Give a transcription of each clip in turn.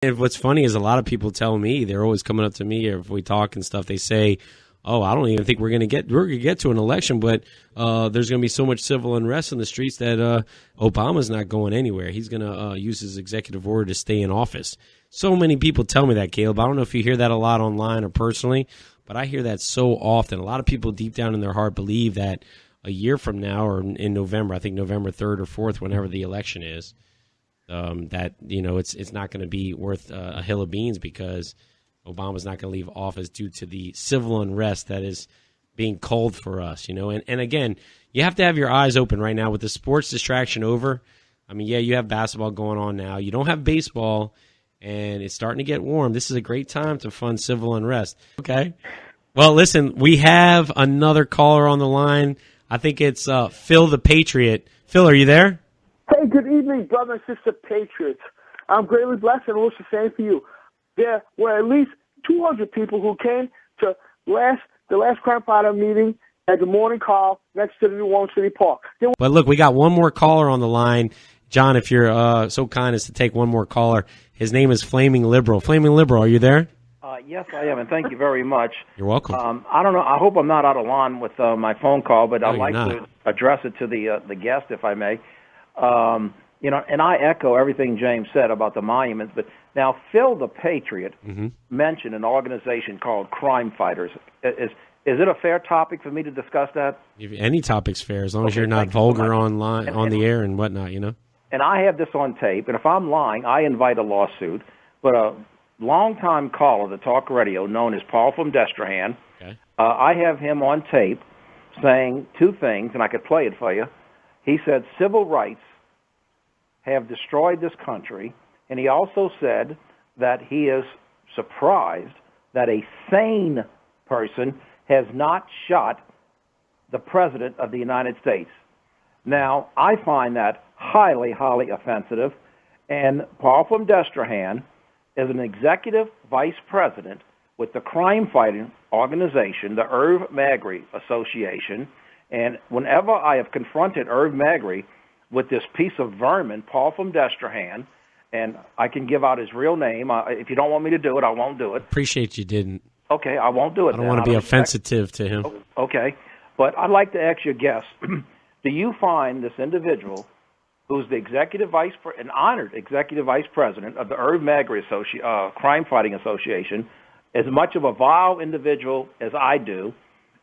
And what's funny is a lot of people tell me, they're always coming up to me if we talk and stuff. They say, "Oh, I don't even think we're going to get to an election, but there's going to be so much civil unrest in the streets that Obama's not going anywhere. He's going to use his executive order to stay in office." So many people tell me that, Caleb. I don't know if you hear that a lot online or personally, but I hear that so often. A lot of people deep down in their heart believe that a year from now, or in November, I think November 3rd or 4th, whenever the election is, that it's not going to be worth a hill of beans because Obama's not going to leave office due to the civil unrest that is being culled for us. And again, you have to have your eyes open right now with the sports distraction over. I mean, yeah, you have basketball going on now. You don't have baseball, and it's starting to get warm. This is a great time to fund civil unrest. Okay. Well, listen, we have another caller on the line. I think it's Phil the Patriot. Phil, are you there? Hey, good evening, brother and sister patriots. I'm greatly blessed and wish the same for you. There were at least 200 people who came to the last Crime Fighter meeting at the morning call next to the New Orleans City Park. But look, we got one more caller on the line. John, if you're so kind as to take one more caller. His name is Flaming Liberal. Flaming Liberal, are you there? Yes, I am, and thank you very much. You're welcome. I don't know. I hope I'm not out of line with my phone call, but I'd like not. to address it to the guest, if I may. And I echo everything James said about the monuments. But now, Phil the Patriot mentioned an organization called Crime Fighters. Is it a fair topic for me to discuss that? Any topic's fair, as long as you're not vulgar online, on the air and whatnot, And I have this on tape, and if I'm lying, I invite a lawsuit. But a longtime caller to talk radio, known as Paul from Destrehan, okay. I have him on tape saying two things, and I could play it for you. He said civil rights have destroyed this country, and he also said that he is surprised that a sane person has not shot the President of the United States. Now, I find that highly, highly offensive, and Paul from Destrehan is an executive vice president with the crime-fighting organization, the Irv Magri Association, and whenever I have confronted Irv Magri with this piece of vermin, Paul from Destrehan, and I can give out his real name. If you don't want me to do it, I won't do it. Appreciate you didn't. Okay, I won't do it. I don't want to be offensive to him. Okay, but I'd like to ask your guest, do you find this individual who's the an honored executive vice president of the Irv Magri Crime Fighting Association, as much of a vile individual as I do?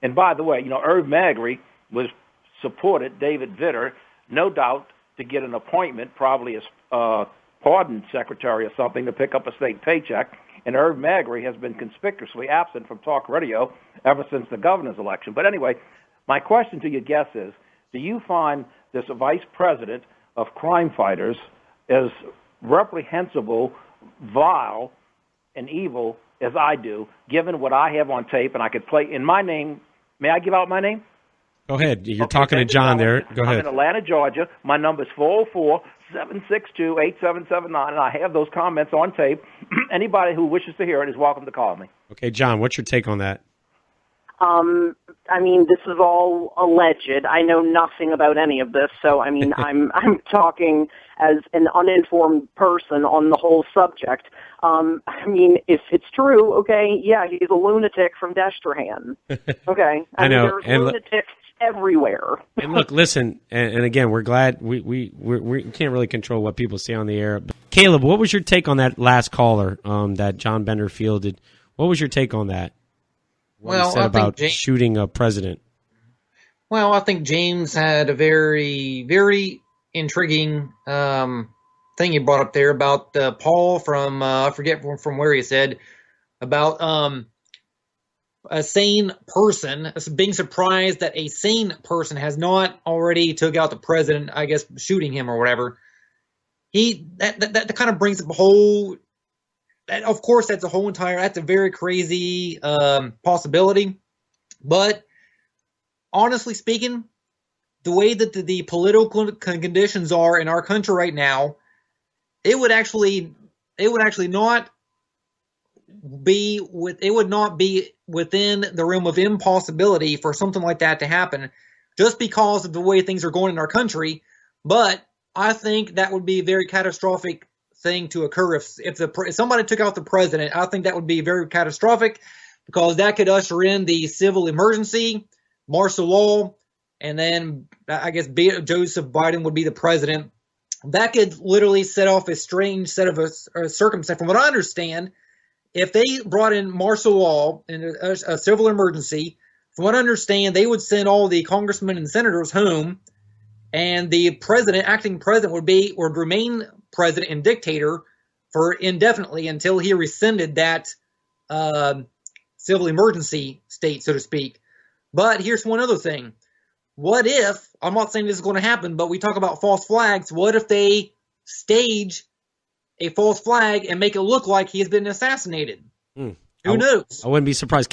And by the way, Irv Magri supported David Vitter, no doubt, to get an appointment, probably as pardon secretary or something, to pick up a state paycheck. And Irv Magri has been conspicuously absent from talk radio ever since the governor's election. But anyway, my question to your guest is, do you find this vice president of crime fighters as reprehensible, vile, and evil as I do, given what I have on tape, and I could play in my name? May I give out my name? Go ahead. You're talking to John there. Go ahead. I'm in Atlanta, Georgia. My number is 404-762-8779, and I have those comments on tape. Anybody who wishes to hear it is welcome to call me. Okay, John, what's your take on that? This is all alleged. I know nothing about any of this, so I'm talking as an uninformed person on the whole subject. If it's true, okay, yeah, he's a lunatic from Destrehan. Okay, I know. There's lunatics everywhere. And look, listen, and again, we're glad we can't really control what people say on the air. Caleb, what was your take on that last caller that John Bender fielded? What was your take on that? What he said about shooting a president? Well, I think James had a very, very intriguing thing he brought up there about Paul from, I forget from where he said, about a sane person, being surprised that a sane person has not already took out the president, I guess, shooting him or whatever. That kind of brings up a whole... Of course, that's a very crazy possibility. But honestly speaking, the way that the political conditions are in our country right now, it would not be within the realm of impossibility for something like that to happen, just because of the way things are going in our country. But I think that would be a very catastrophic thing to occur. If somebody took out the president, I think that would be very catastrophic, because that could usher in the civil emergency, martial law, and then I guess Joseph Biden would be the president. That could literally set off a strange set of circumstances. From what I understand, if they brought in martial law and a civil emergency, from what I understand, they would send all the congressmen and senators home, and the acting president, would remain president and dictator for indefinitely until he rescinded that civil emergency state, so to speak. But here's one other thing. What if, I'm not saying this is going to happen, but we talk about false flags. What if they stage a false flag and make it look like he has been assassinated? Who knows? I wouldn't be surprised.